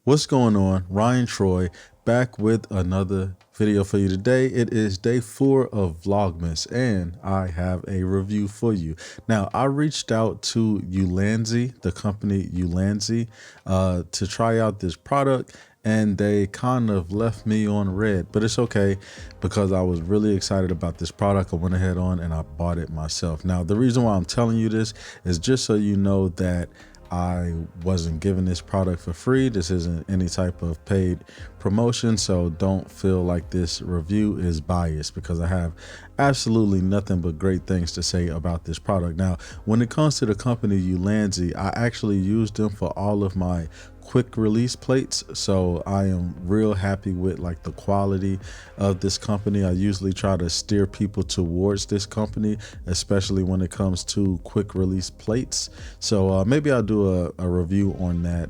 What's going on? Ryan Troy back with another video for you today. It is day 4 of Vlogmas and I have a review for you. Now, I reached out to Ulanzi, the company Ulanzi, to try out this product, and they kind of left me on red, but it's okay because I was really excited about this product. I went ahead on and I bought it myself. Now, the reason why I'm telling you this is just so you know that I wasn't giving this product for free. This isn't any type of paid promotion, so don't feel like this review is biased because I have absolutely nothing but great things to say about this product. Now, when it comes to the company Ulanzi, I actually used them for all of my quick release plates, so I am real happy with like the quality of this company. I usually try to steer people towards this company, especially when it comes to quick release plates. So maybe I'll do a review on that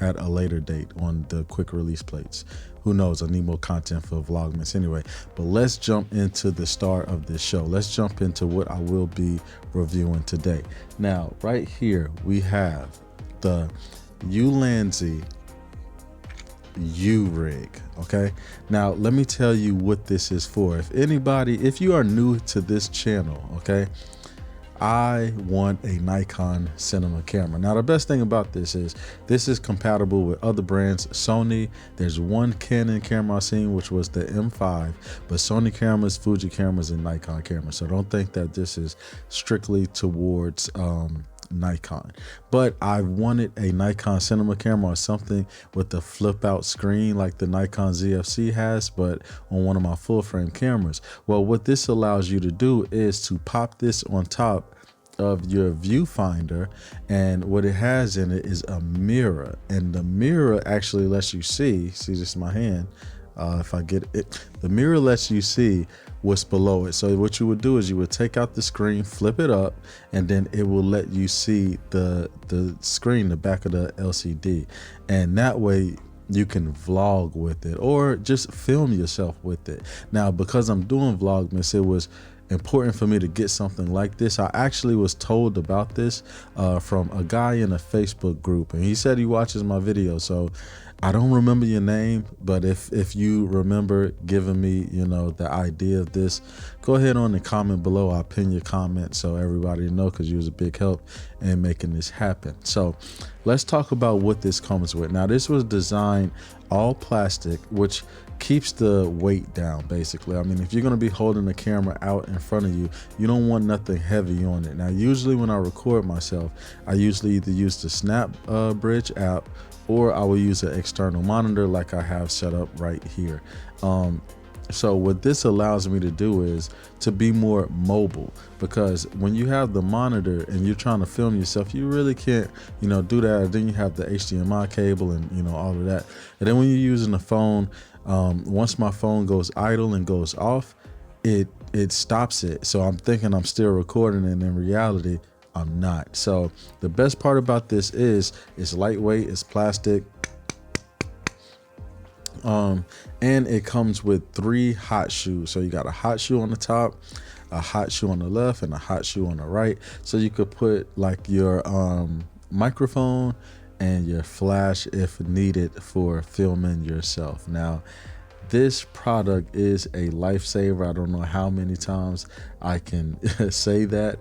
at a later date on the quick release plates. Who knows, I need more content for Vlogmas anyway. But let's jump into the start of this show. Let's jump into what I will be reviewing today. Now, right here we have the Ulanzi Urig. Okay, now let me tell you what this is for. If you are new to this channel, okay, I want a Nikon cinema camera. Now, the best thing about this is compatible with other brands. Sony, there's one Canon camera I've seen, which was the M5, but Sony cameras, Fuji cameras, and Nikon cameras. So don't think that this is strictly towards Nikon, but I wanted a Nikon cinema camera or something with the flip out screen like the Nikon ZFC has, but on one of my full frame cameras. Well, what this allows you to do is to pop this on top of your viewfinder, and what it has in it is a mirror, and the mirror actually lets you see this is my hand. If I get it, the mirror lets you see what's below it. So what you would do is you would take out the screen, flip it up, and then it will let you see the screen, the back of the LCD. And that way you can vlog with it or just film yourself with it. Now, because I'm doing Vlogmas, it was important for me to get something like this. I actually was told about this from a guy in a Facebook group, and he said he watches my videos. So I don't remember your name, but if you remember giving me, the idea of this, go ahead on and comment below. I'll pin your comment so everybody know, because you was a big help in making this happen. So let's talk about what this comes with. Now, this was designed all plastic, which keeps the weight down basically. I mean, if you're going to be holding the camera out in front of you, you don't want nothing heavy on it. Now, usually when I record myself, I usually either use the Snap Bridge app, or I will use an external monitor like I have set up right here. So what this allows me to do is to be more mobile, because when you have the monitor and you're trying to film yourself, you really can't, do that. And then you have the HDMI cable and, all of that. And then when you're using the phone, once my phone goes idle and goes off, it stops it. So I'm thinking I'm still recording, and in reality, I'm not. So the best part about this is it's lightweight, it's plastic, and it comes with 3 hot shoes. So you got a hot shoe on the top, a hot shoe on the left, and a hot shoe on the right. So you could put like your microphone and your flash if needed for filming yourself. Now, this product is a lifesaver. I don't know how many times I can say that,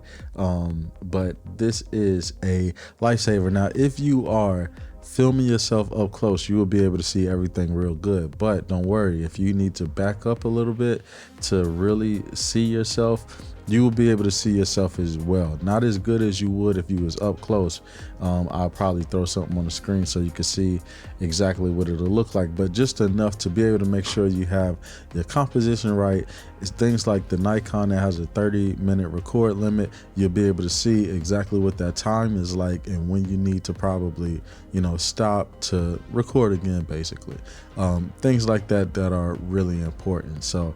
but this is a lifesaver. Now, if you are filming yourself up close, you will be able to see everything real good. But don't worry, if you need to back up a little bit to really see yourself, you will be able to see yourself as well. Not as good as you would if you was up close. I'll probably throw something on the screen so you can see exactly what it'll look like, but just enough to be able to make sure you have your composition right. It's things like the Nikon that has a 30-minute record limit. You'll be able to see exactly what that time is like and when you need to probably, stop to record again, basically. Things like that are really important. So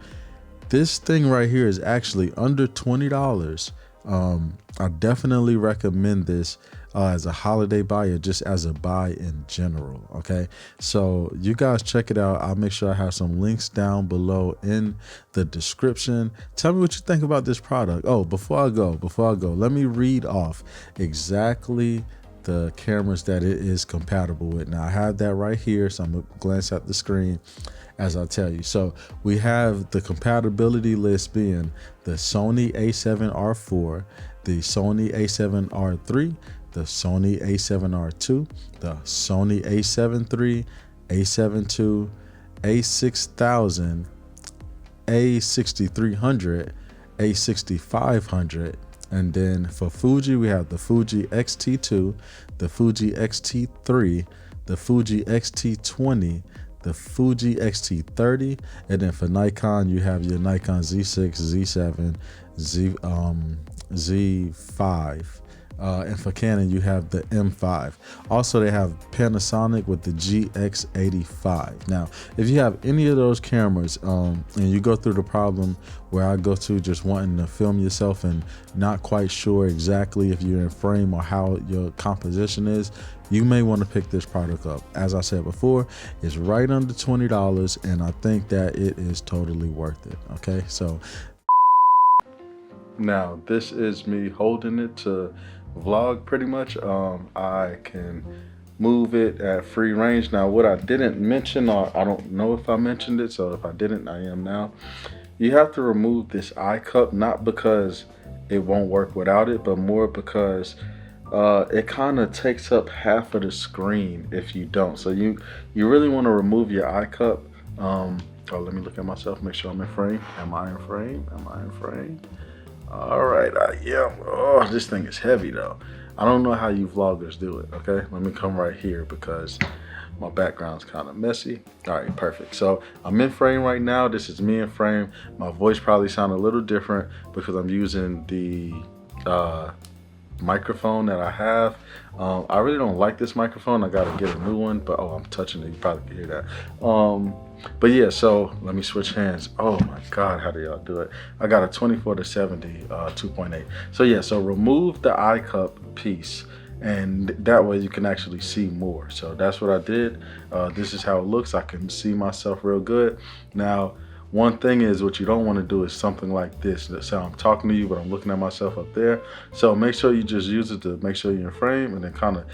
this thing right here is actually under $20. I definitely recommend this as a holiday buy or just as a buy in general. Okay, so you guys check it out. I'll make sure I have some links down below in the description. Tell me what you think about this product. Oh, before I go, let me read off exactly the cameras that it is compatible with. Now I have that right here, so I'm gonna glance at the screen as I tell you. So we have the compatibility list being the Sony A7R4, the Sony A7RIII, the Sony A7R II, the Sony A7III, A7II, A6000, A6300, A6500, and then for Fuji we have the Fuji X-T2, the Fuji X-T3, the Fuji X-T20, the Fuji X-T30, and then for Nikon you have your Nikon Z6 Z7 Z5. And for Canon you have the M5. Also they have Panasonic with the GX85. Now if you have any of those cameras and you go through the problem where I go to, just wanting to film yourself and not quite sure exactly if you're in frame or how your composition is, you may want to pick this product up. As I said before, it's right under $20 and I think that it is totally worth it. Okay, so now this is me holding it to vlog pretty much. I can move it at free range. Now what I didn't mention, or I don't know if I mentioned it, so if I didn't, I am now. You have to remove this Eyecup, not because it won't work without it, but more because it kind of takes up half of the screen if you don't. So you really want to remove your Eyecup. Oh, let me look at myself, make sure I'm in frame. Am I in frame? Am I in frame? All right, I am. Oh, this thing is heavy though. I don't know how you vloggers do it. Okay, let me come right here because my background's kind of messy. All right, perfect. So I'm in frame right now. This is me in frame. My voice probably sounds a little different because I'm using the microphone that I have. I really don't like this microphone. I gotta get a new one, but oh, I'm touching it, you probably can hear that. But yeah, so let me switch hands. Oh my god, how do y'all do it? I got a 24-70 2.8. So yeah, so remove the Eyecup piece and that way you can actually see more. So that's what I did. This is how it looks. I can see myself real good. Now one thing is, what you don't want to do is something like this. So I'm talking to you, but I'm looking at myself up there. So make sure you just use it to make sure you're in frame and then kind of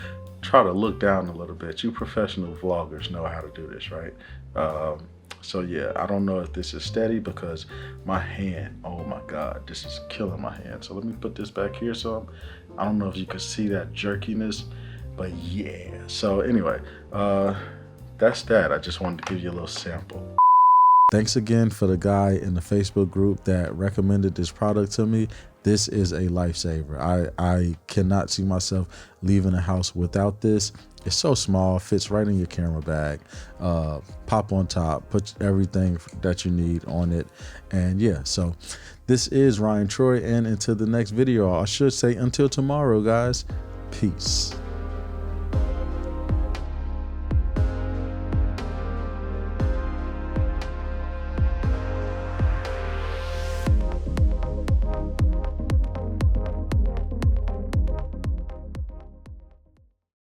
try to look down a little bit. You professional vloggers know how to do this, right? So yeah, I don't know if this is steady because my hand, oh my God, this is killing my hand. So let me put this back here. So I don't know if you can see that jerkiness, but yeah. So anyway, that's that. I just wanted to give you a little sample. Thanks again for the guy in the Facebook group that recommended this product to me. This is a lifesaver. I cannot see myself leaving the house without this. It's so small, fits right in your camera bag. Pop on top, put everything that you need on it. And yeah, so this is Ryan Troy, and until the next video, I should say until tomorrow, guys, peace.